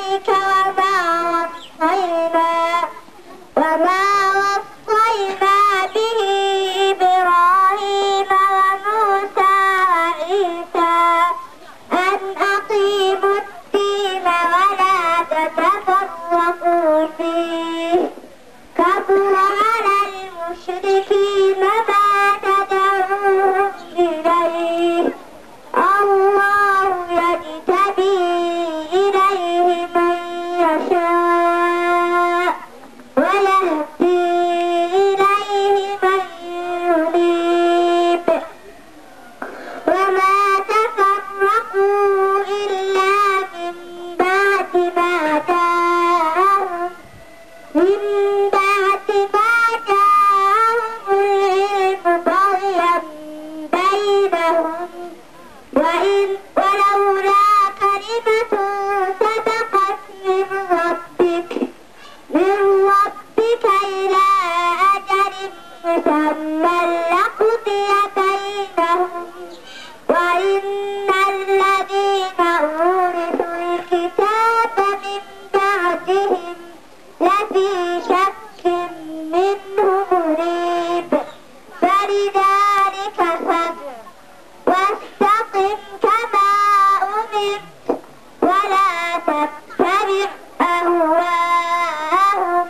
إليك وما وصينا به إبراهيم وموسى وعيسى أن أقيموا الدين ولا تتفرقوا فيه كبر على المشركين ما تدعوهم إليه الله يجتبي إليه من يشاء ويهدي إليه من ينيب وما تفرقوا إلا من بعد ما جاءهم العلم بغيا بينهم ولولا كلمة سبقت من ربك إلى أجل مسمى لقضي بينهم وإن الذين أورثوا الكتاب من بعدهم لفي شك منه مريب فلذلك فادع واستقم كما أمرت ولا تتبع أهواءهم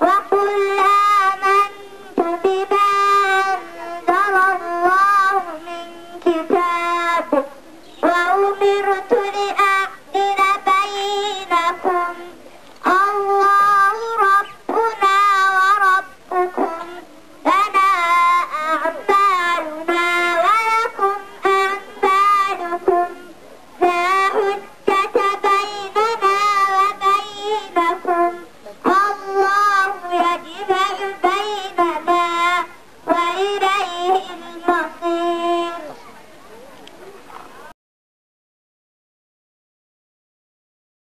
وقل آمنت بما أنزل الله من كتاب وأمرت